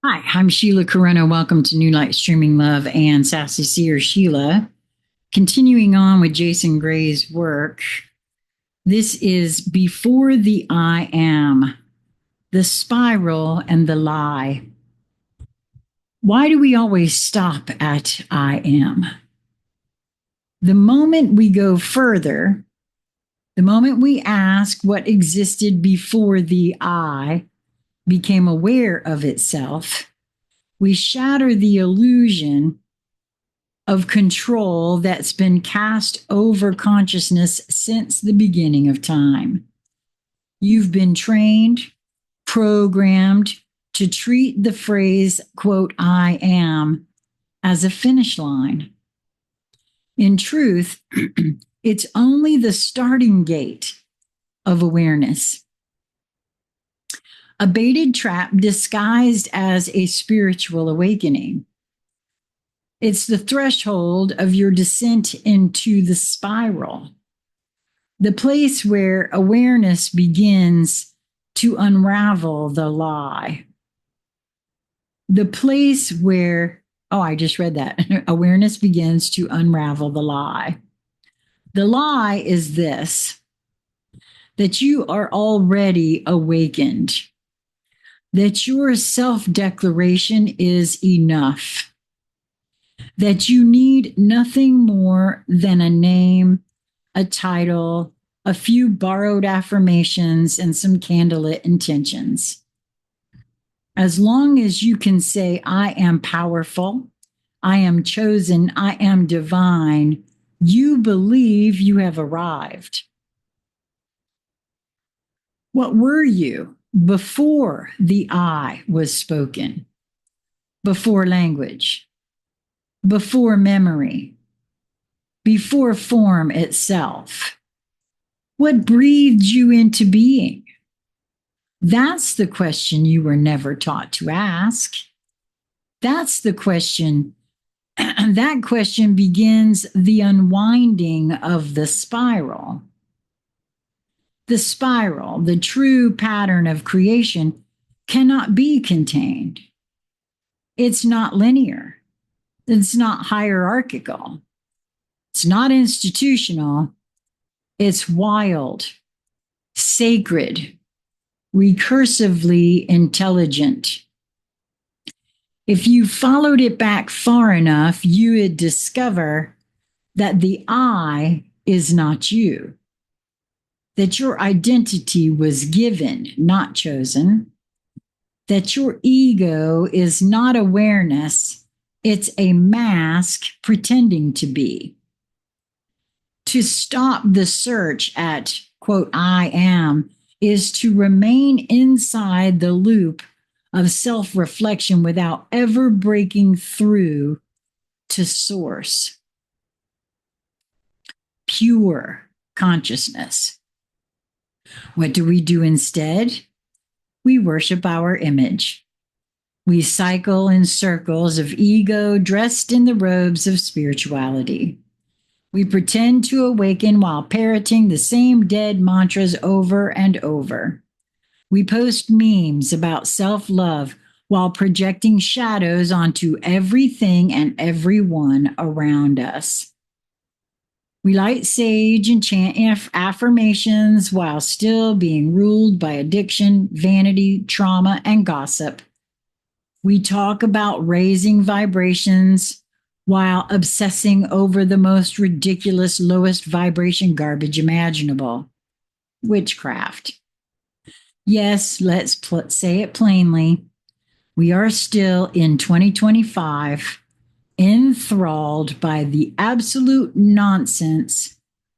Hi, I'm Sheila Corona. Welcome to New Light Streaming Love and Sassy Seer Sheila. Continuing on with Jason Gray's work, this is Before the I Am, the Spiral and the Lie. Why do we always stop at I am? The moment we go further, the moment we ask what existed before the I became aware of itself, we shatter the illusion of control that's been cast over consciousness since the beginning of time. You've been trained, programmed to treat the phrase, quote, I am, as a finish line. In truth, it's only the starting gate of awareness. A baited trap disguised as a spiritual awakening. It's the threshold of your descent into the spiral, the place where awareness begins to unravel the lie. The place where, I just read that, awareness begins to unravel the lie. The lie is this, that you are already awakened, that your self-declaration is enough, that you need nothing more than a name, a title, a few borrowed affirmations, and some candlelit intentions. As long as you can say, I am powerful, I am chosen, I am divine, you believe you have arrived. What were you before the I was spoken, before language, before memory, before form itself? What breathed you into being? That's the question you were never taught to ask. That's the question. That question begins the unwinding of the spiral. The spiral, the true pattern of creation, cannot be contained. It's not linear. It's not hierarchical. It's not institutional. It's wild, sacred, recursively intelligent. If you followed it back far enough, you would discover that the I is not you, that your identity was given, not chosen, that your ego is not awareness, it's a mask pretending to be. To stop the search at, quote, I am, is to remain inside the loop of self-reflection without ever breaking through to source. Pure consciousness. What do we do instead? We worship our image. We cycle in circles of ego dressed in the robes of spirituality. We pretend to awaken while parroting the same dead mantras over and over. We post memes about self-love while projecting shadows onto everything and everyone around us. We light sage and chant affirmations while still being ruled by addiction, vanity, trauma, and gossip. We talk about raising vibrations while obsessing over the most ridiculous, lowest vibration garbage imaginable. Witchcraft. Yes, let's say it plainly. We are still in 2025 enthralled by the absolute nonsense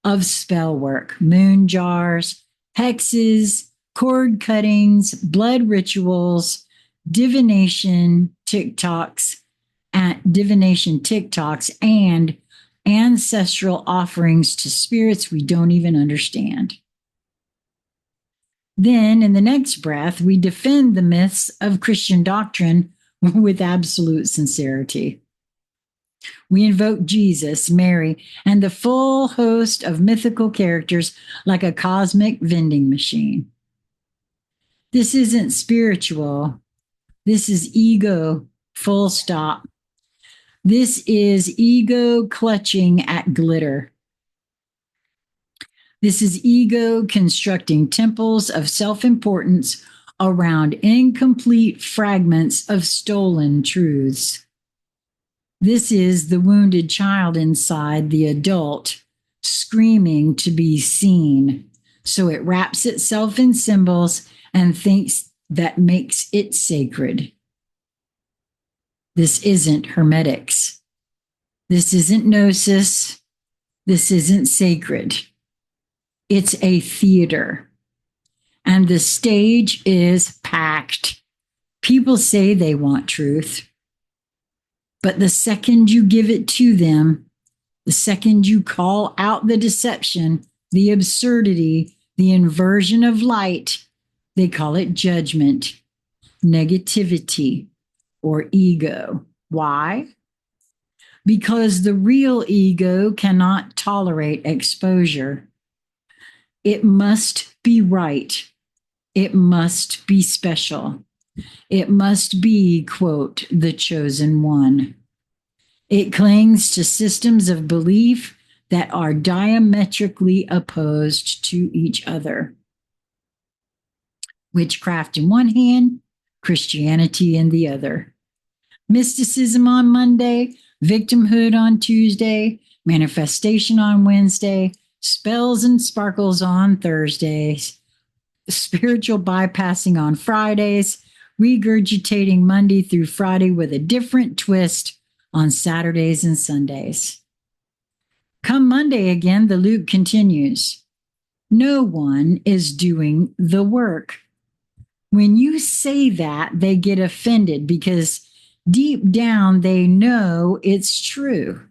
of spell work, moon jars, hexes, cord cuttings, blood rituals, divination TikToks, and ancestral offerings to spirits we don't even understand. Then, in the next breath, we defend the myths of Christian doctrine with absolute sincerity. We invoke Jesus, Mary, and the full host of mythical characters like a cosmic vending machine. This isn't spiritual. This is ego, full stop. This is ego clutching at glitter. This is ego constructing temples of self-importance around incomplete fragments of stolen truths. This is the wounded child inside the adult screaming to be seen. So it wraps itself in symbols and thinks that makes it sacred. This isn't hermetics. This isn't gnosis. This isn't sacred. It's a theater. And the stage is packed. People say they want truth. But the second you give it to them, the second you call out the deception, the absurdity, the inversion of light, they call it judgment, negativity, or ego. Why? Because the real ego cannot tolerate exposure. It must be right. It must be special. It must be, quote, the chosen one. It clings to systems of belief that are diametrically opposed to each other. Witchcraft in one hand, Christianity in the other. Mysticism on Monday, victimhood on Tuesday, manifestation on Wednesday, spells and sparkles on Thursdays, spiritual bypassing on Fridays, regurgitating Monday through Friday with a different twist on Saturdays and Sundays. Come Monday again, the loop continues. No one is doing the work. When you say that, they get offended because deep down they know it's true.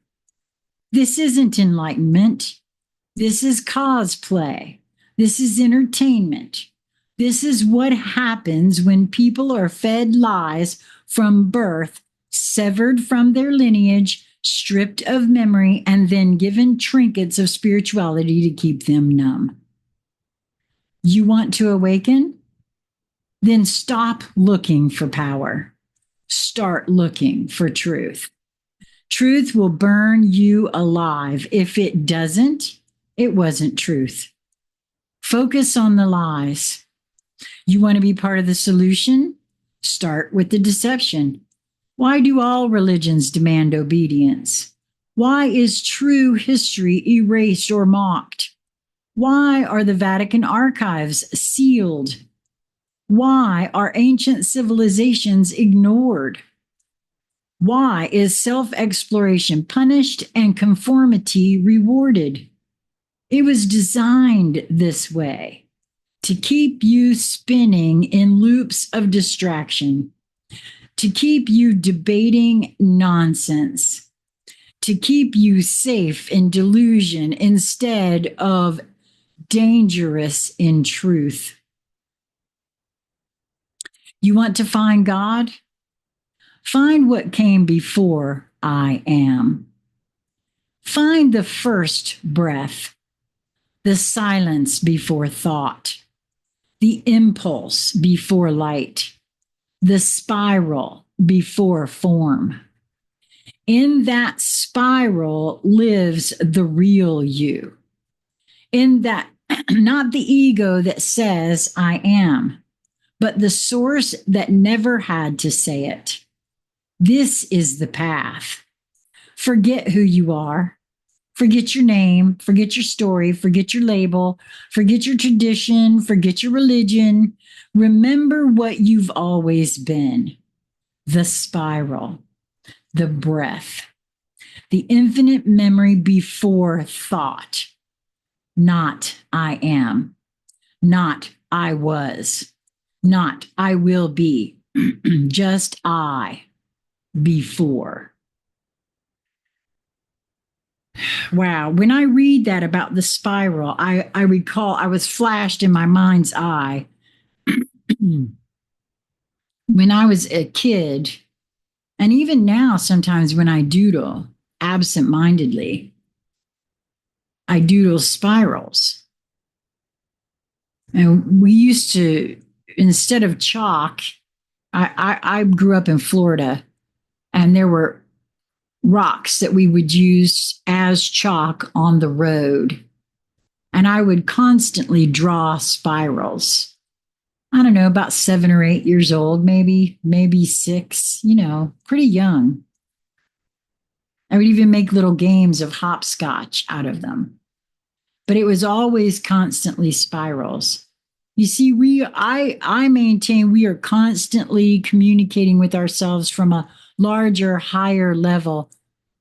This isn't enlightenment. This is cosplay. This is entertainment. This is what happens when people are fed lies from birth, severed from their lineage, stripped of memory, and then given trinkets of spirituality to keep them numb. You want to awaken? Then stop looking for power. Start looking for truth. Truth will burn you alive. If it doesn't, it wasn't truth. Focus on the lies. You want to be part of the solution? Start with the deception. Why do all religions demand obedience? Why is true history erased or mocked? Why are the Vatican archives sealed? Why are ancient civilizations ignored? Why is self-exploration punished and conformity rewarded? It was designed this way to keep you spinning in loops of distraction, to keep you debating nonsense, to keep you safe in delusion instead of dangerous in truth. You want to find God? Find what came before I am. Find the first breath, the silence before thought, the impulse before light, the spiral before form. In that spiral lives the real you. In that, not the ego that says I am, but the source that never had to say it. This is the path. Forget who you are. Forget your name. Forget your story. Forget your label. Forget your tradition. Forget your religion. Remember what you've always been. The spiral, the breath, the infinite memory before thought. Not I am. Not I was. Not I will be. Just I. Before. Wow. When I read that about the spiral, I recall I was flashed in my mind's eye when I was a kid, and even now, sometimes when I doodle absent-mindedly, I doodle spirals. And we used to, instead of chalk, I grew up in Florida, and there were rocks that we would use as chalk on the road. And I would constantly draw spirals. I don't know, about 7 or 8 years old, maybe six, pretty young. I would even make little games of hopscotch out of them. But it was always constantly spirals. You see, I maintain we are constantly communicating with ourselves from a larger, higher level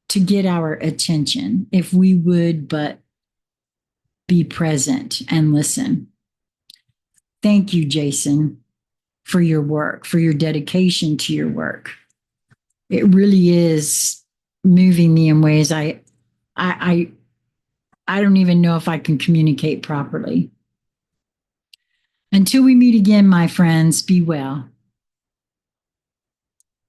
to get our attention if we would but be present and listen. Thank you, Jason, for your work, for your dedication to your work. It really is moving me in ways I don't even know if I can communicate properly. Until we meet again, my friends, be well.